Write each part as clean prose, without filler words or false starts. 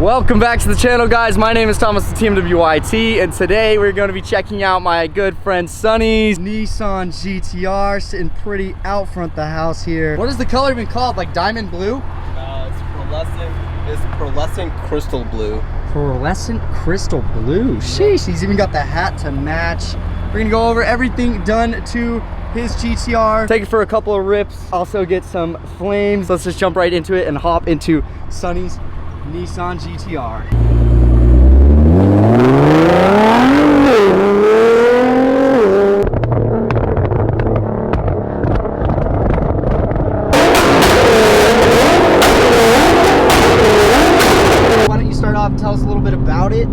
Welcome back to the channel, guys. My name is Thomas, the TMWYT, and today we're going to be checking out my good friend Sonny's Nissan GTR, sitting pretty out front the house here. What is the color even called? Like diamond blue? It's pearlescent crystal blue. Pearlescent crystal blue. Sheesh, he's even got the hat to match. We're gonna go over everything done to his GTR, take it for a couple of rips, also get some flames. Let's just jump right into it and hop into Sonny's Nissan GTR. Why don't you start off and tell us a little bit about it?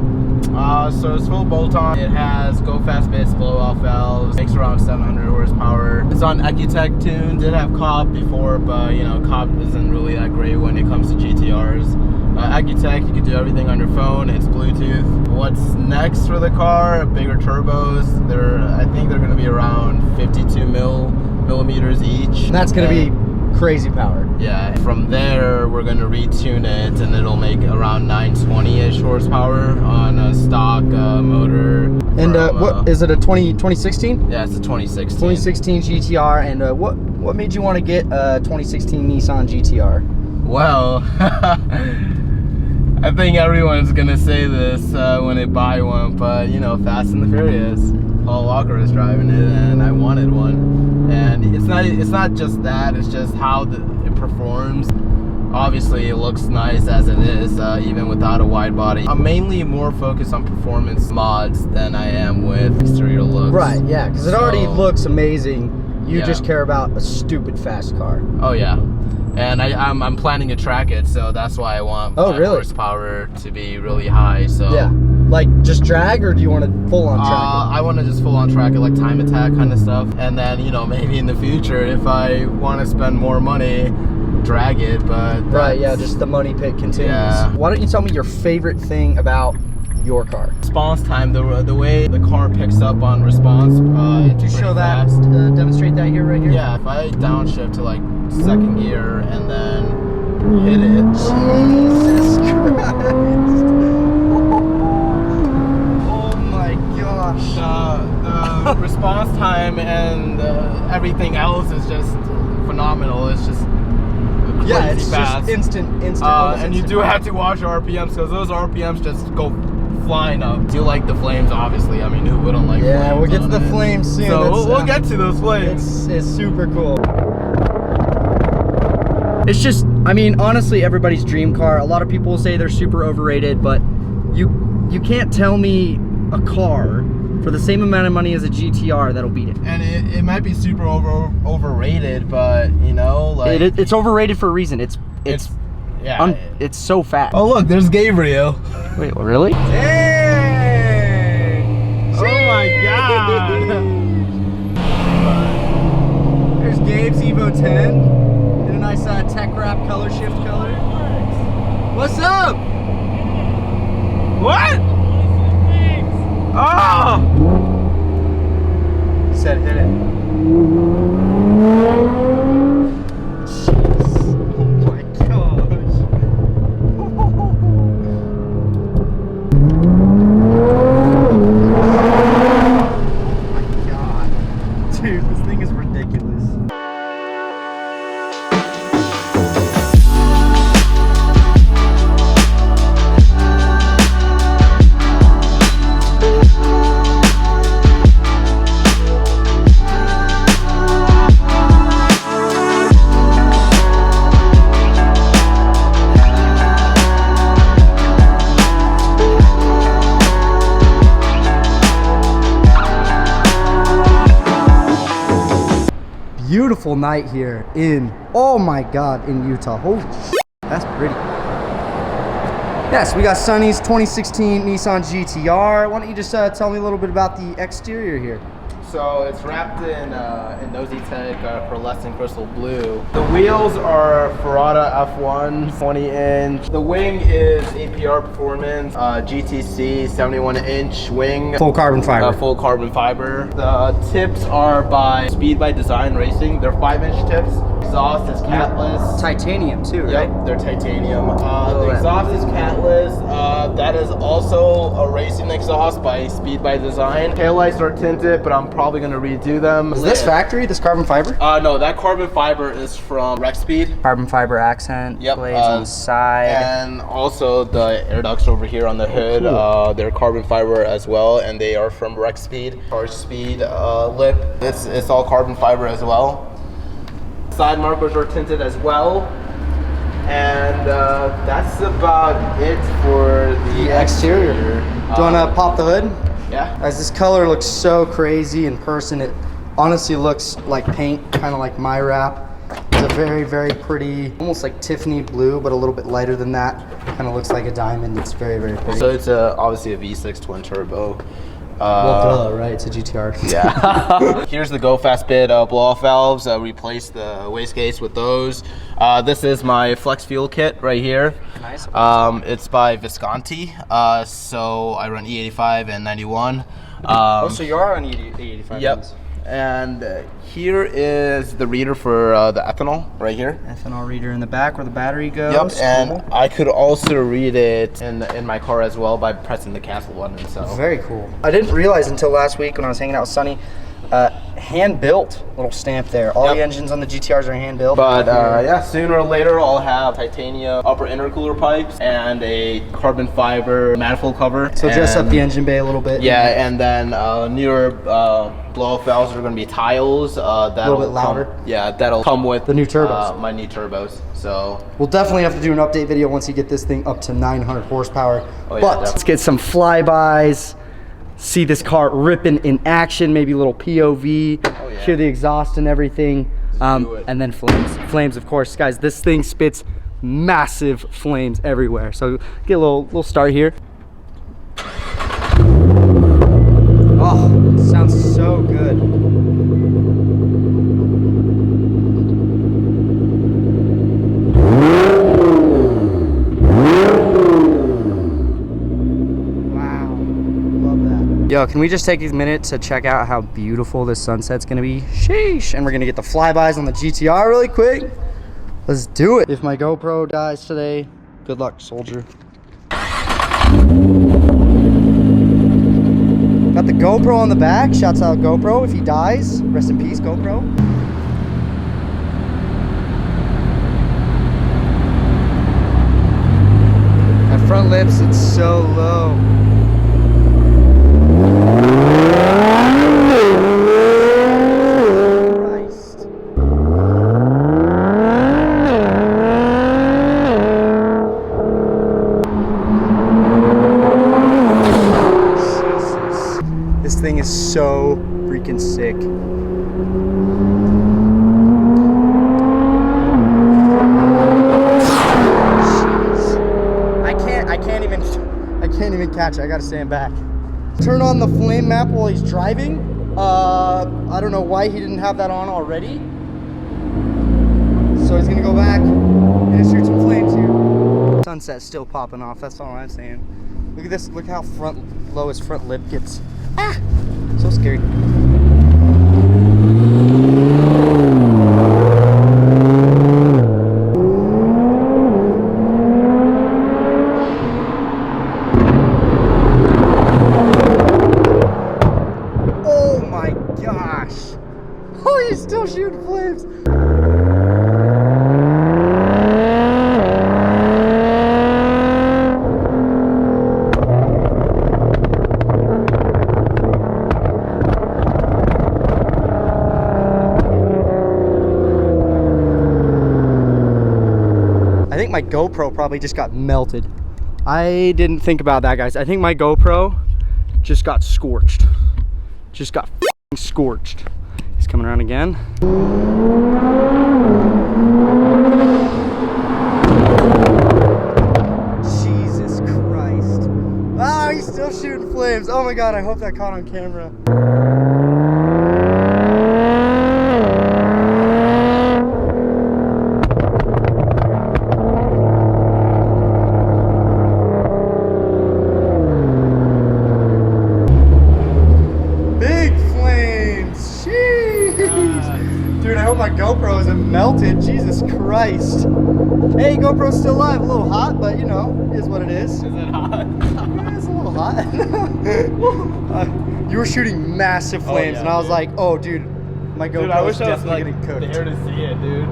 So it's full bolt-on. It has go fast bits, blow-off valves, makes around 700 horsepower. It's on Ecutech tune. Did have COP before, but you know, COP isn't really that great when it comes to GTRs. Ecutech, you can do everything on your phone. It's Bluetooth. What's next for the car? Bigger turbos. I think they're going to be around 52 millimeters each. And that's going to be crazy power. Yeah. From there, we're going to retune it, and it'll make around 920-ish horsepower on a stock motor. And what is it? A 2016? Yeah, it's a 2016. 2016 GTR. And what made you want to get a 2016 Nissan GTR? Well, I think everyone's gonna say this when they buy one, but you know, Fast and the Furious, Paul Walker is driving it, and I wanted one. And it's not just that; it's just how it performs. Obviously, it looks nice as it is, even without a wide body. I'm mainly more focused on performance mods than I am with exterior looks. Right? Yeah, because it already looks amazing. You just care about a stupid fast car. Oh yeah. And I'm planning to track it, so that's why I want my horsepower to be really high. So yeah, like just drag, or do you want to full on track it? I want to just full on track it, like time attack kind of stuff. And then, you know, maybe in the future, if I want to spend more money, drag it. But right, yeah, just the money pit continues. Yeah. Why don't you tell me your favorite thing about your car? Response time, the way the car picks up on response. Could you show that? Demonstrate that here, right here. Yeah, if I downshift to like second gear and then hit it. Jesus Christ! Oh my gosh! The response time and everything else is just phenomenal. It's just crazy it's fast. Just instant. And you do have to watch your RPMs, because those RPMs just go flying up. Do you like the flames? Obviously, I mean, who wouldn't like? Yeah, flames we'll get to the flames soon. So we'll get to those flames. It's super cool. It's just, I mean, honestly, everybody's dream car. A lot of people say they're super overrated, but you can't tell me a car for the same amount of money as a GTR that'll beat it. And it might be super overrated, but you know, like it's overrated for a reason. It's so fast. Oh look, there's Gabriel. Wait, really? Dang! Oh my God! There's Gabe's Evo 10. A nice tech wrap color, shift color. What's up? What? Oh! He said hit it. Jeez. Oh my gosh. Oh my God. Dude, this thing is ridiculous. Beautiful night here in, oh my God, in Utah. Holy shit, that's pretty. Yes, we got Sonny's 2016 Nissan GTR. Why don't you just tell me a little bit about the exterior here? So it's wrapped in Nosy Tech pearlescent crystal blue. The wheels are Ferrata F1 20-inch. The wing is APR Performance GTC 71-inch wing. Full carbon fiber. Full carbon fiber. The tips are by Speed by Design Racing. They're 5-inch tips. Exhaust is catless. Titanium too, right? Yep, they're titanium. The exhaust is catless. That is also a racing exhaust by Speed by Design. Taillights are tinted, but I'm probably gonna redo them. Is this factory, this carbon fiber? No, that carbon fiber is from Rex Speed. Carbon fiber accent, blades on the side. And also the air ducts over here on the hood, cool. they're carbon fiber as well, and they are from Rex Speed. Charge speed lip, it's all carbon fiber as well. Side markers are tinted as well. And that's about it for the exterior. Do you want to pop the hood? Yeah. Guys, this color looks so crazy in person. It honestly looks like paint, kind of like my wrap. It's a very, very pretty, almost like Tiffany blue, but a little bit lighter than that. Kind of looks like a diamond. It's very, very pretty. So it's obviously a V6 twin turbo. Well, duh, right? It's a GTR. Yeah. Here's the Go Fast Bit blow-off valves. Replace the wastegates with those. This is my flex fuel kit right here. Nice. It's by Visconti. So I run E85 and 91. So you are on E85. Yep. And here is the reader for the ethanol right here. Ethanol reader in the back where the battery goes. Yep, and I could also read it in my car as well by pressing the castle button. So very cool. I didn't realize until last week when I was hanging out with Sonny, hand-built little stamp there. All the engines on the GTRs are hand-built. But yeah, sooner or later I'll have titanium upper intercooler pipes and a carbon fiber manifold cover. So dress up the engine bay a little bit. Yeah, and then newer blow-off valves are going to be tiles. That'll a little bit louder. That'll come with the new turbos. My new turbos. So we'll definitely have to do an update video once you get this thing up to 900 horsepower. Oh, yeah, but let's get some flybys. See this car ripping in action, maybe a little POV, hear the exhaust and everything, and then flames of course. Guys, this thing spits massive flames everywhere, so get a little start here. Oh, sounds so good. Yo, can we just take a minute to check out how beautiful this sunset's gonna be? Sheesh. And we're gonna get the flybys on the GTR really quick. Let's do it. If my GoPro dies today, good luck, soldier. Got the GoPro on the back. Shouts out GoPro. If he dies, rest in peace, GoPro. That front lips, it's so low. This thing is so freaking sick. Jeez. I can't even catch it. I gotta stand back. Turn on the flame map while he's driving. I don't know why he didn't have that on already. So he's gonna go back and shoot some flames here. Sunset's still popping off, that's all I'm saying. Look at this, look how low his front lip gets. Ah, so scary. Oh my gosh. Oh, he's still shooting flames. I think my GoPro probably just got melted. I didn't think about that, guys. I think my GoPro just got scorched. Just got scorched. He's coming around again. Jesus Christ. Ah, he's still shooting flames. Oh my God, I hope that caught on camera. Dude, I hope my GoPro isn't melted. Jesus Christ. Hey, GoPro's still live. A little hot, but you know, is what it is. Is it hot? Yeah, it's a little hot. You were shooting massive flames, yeah, and I was dude. like, oh, dude, my Dude, I GoPro wish is I was definitely like getting cooked. there to see it, dude.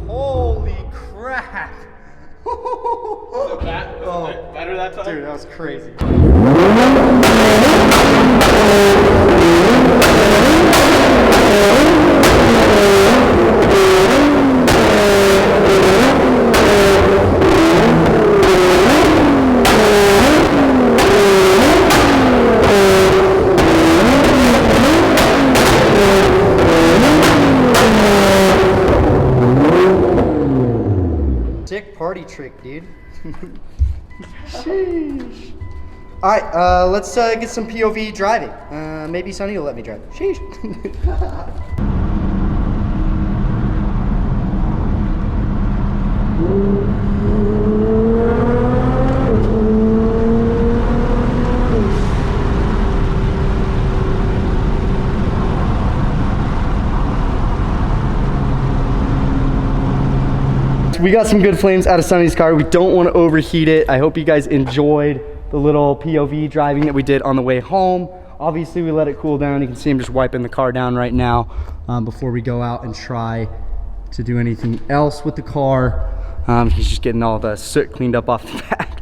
Holy crap! Better that time? Dude, that was crazy. Sick party trick, dude. Sheesh. All right, let's get some POV driving. Maybe Sonny will let me drive. Sheesh. We got some good flames out of Sonny's car. We don't want to overheat it. I hope you guys enjoyed the little POV driving that we did on the way home. Obviously, we let it cool down. You can see him just wiping the car down right now before we go out and try to do anything else with the car. He's just getting all the soot cleaned up off the back.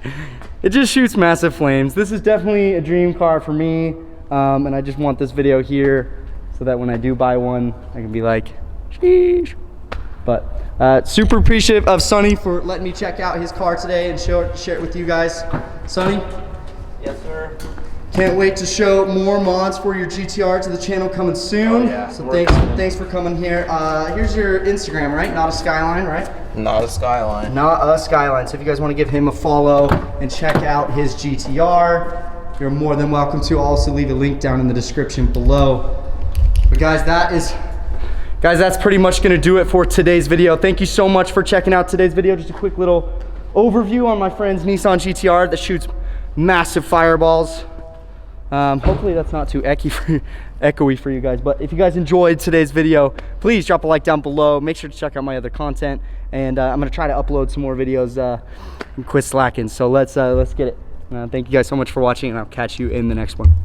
It just shoots massive flames. This is definitely a dream car for me, and I just want this video here so that when I do buy one, I can be like, sheesh. But super appreciative of Sonny for letting me check out his car today and share it with you guys. Sonny? Yes, sir. Can't wait to show more mods for your GTR to the channel coming soon. Oh, yeah. So thanks for coming here. Here's your Instagram, right? Not a Skyline, right? Not a Skyline. Not a Skyline. So if you guys want to give him a follow and check out his GTR, you're more than welcome to. I'll also leave a link down in the description below. But guys, that's pretty much gonna do it for today's video. Thank you so much for checking out today's video. Just a quick little overview on my friend's Nissan GTR that shoots massive fireballs. Hopefully that's not too echoey for you guys, but if you guys enjoyed today's video, please drop a like down below. Make sure to check out my other content, and I'm gonna try to upload some more videos and quit slacking. So let's get it. Thank you guys so much for watching, and I'll catch you in the next one.